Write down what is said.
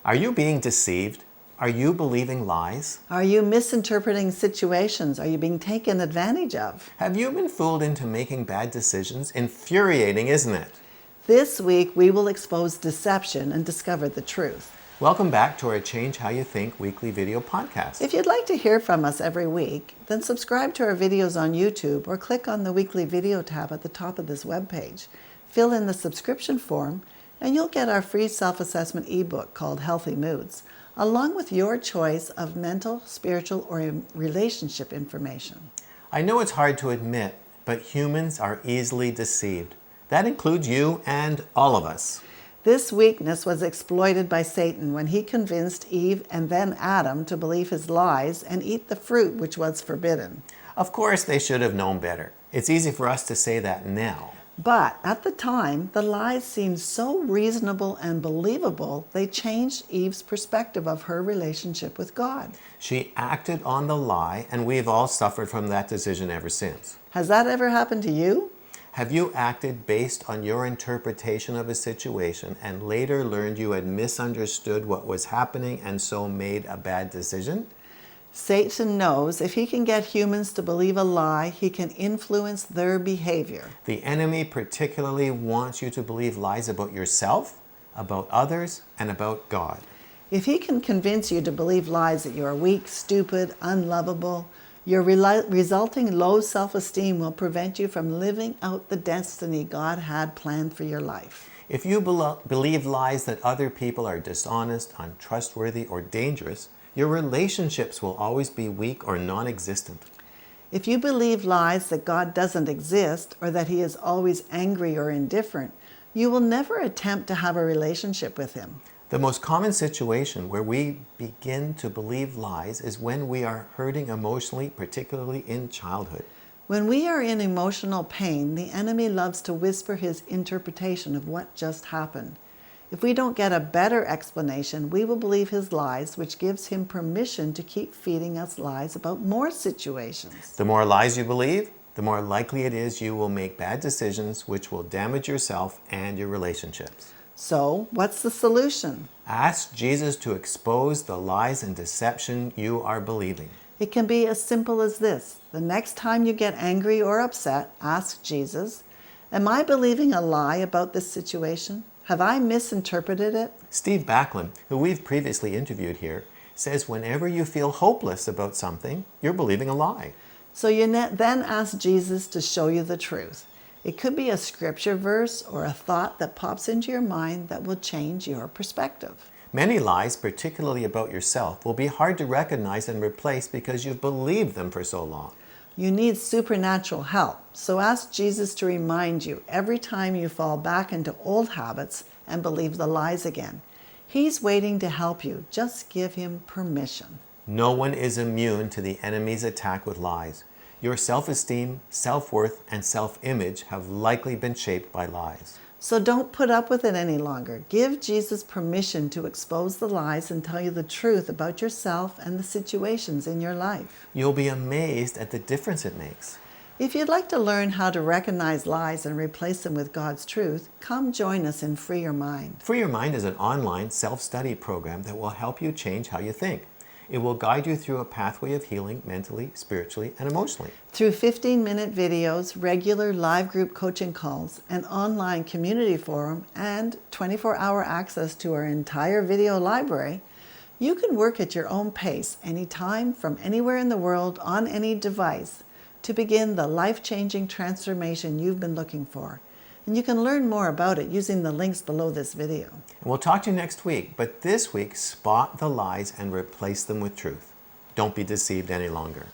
Are you being deceived? Are you believing lies? Are you misinterpreting situations? Are you being taken advantage of? Have you been fooled into making bad decisions? Infuriating, isn't it? This week, we will expose deception and discover the truth. Welcome back to our Change How You Think weekly video podcast. If you'd like to hear from us every week, then subscribe to our videos on YouTube or click on the weekly video tab at the top of this webpage. Fill in the subscription form, and you'll get our free self-assessment ebook called Healthy Moods, along with your choice of mental, spiritual, or relationship information. I know it's hard to admit, but humans are easily deceived. That includes you and all of us. This weakness was exploited by Satan when he convinced Eve and then Adam to believe his lies and eat the fruit which was forbidden. Of course, they should have known better. It's easy for us to say that now. But at the time, the lies seemed so reasonable and believable, they changed Eve's perspective of her relationship with God. She acted on the lie, and we've all suffered from that decision ever since. Has that ever happened to you? Have you acted based on your interpretation of a situation and later learned you had misunderstood what was happening and so made a bad decision? Satan knows if he can get humans to believe a lie, he can influence their behavior. The enemy particularly wants you to believe lies about yourself, about others, and about God. If he can convince you to believe lies that you are weak, stupid, unlovable, your resulting low self-esteem will prevent you from living out the destiny God had planned for your life. If you believe lies that other people are dishonest, untrustworthy, or dangerous, your relationships will always be weak or non-existent. If you believe lies that God doesn't exist or that he is always angry or indifferent, you will never attempt to have a relationship with him. The most common situation where we begin to believe lies is when we are hurting emotionally, particularly in childhood. When we are in emotional pain, the enemy loves to whisper his interpretation of what just happened. If we don't get a better explanation, we will believe his lies, which gives him permission to keep feeding us lies about more situations. The more lies you believe, the more likely it is you will make bad decisions which will damage yourself and your relationships. So, what's the solution? Ask Jesus to expose the lies and deception you are believing. It can be as simple as this. The next time you get angry or upset, ask Jesus, am I believing a lie about this situation? Have I misinterpreted it? Steve Backlund, who we've previously interviewed here, says whenever you feel hopeless about something, you're believing a lie. So you then ask Jesus to show you the truth. It could be a scripture verse or a thought that pops into your mind that will change your perspective. Many lies, particularly about yourself, will be hard to recognize and replace because you've believed them for so long. You need supernatural help, so ask Jesus to remind you every time you fall back into old habits and believe the lies again. He's waiting to help you. Just give him permission. No one is immune to the enemy's attack with lies. Your self-esteem, self-worth, and self-image have likely been shaped by lies. So don't put up with it any longer. Give Jesus permission to expose the lies and tell you the truth about yourself and the situations in your life. You'll be amazed at the difference it makes. If you'd like to learn how to recognize lies and replace them with God's truth, come join us in Free Your Mind. Free Your Mind is an online self-study program that will help you change how you think. It will guide you through a pathway of healing mentally, spiritually, and emotionally. Through 15-minute videos, regular live group coaching calls, an online community forum, and 24-hour access to our entire video library, you can work at your own pace, anytime, from anywhere in the world, on any device, to begin the life-changing transformation you've been looking for. And you can learn more about it using the links below this video. And we'll talk to you next week, but this week, spot the lies and replace them with truth. Don't be deceived any longer.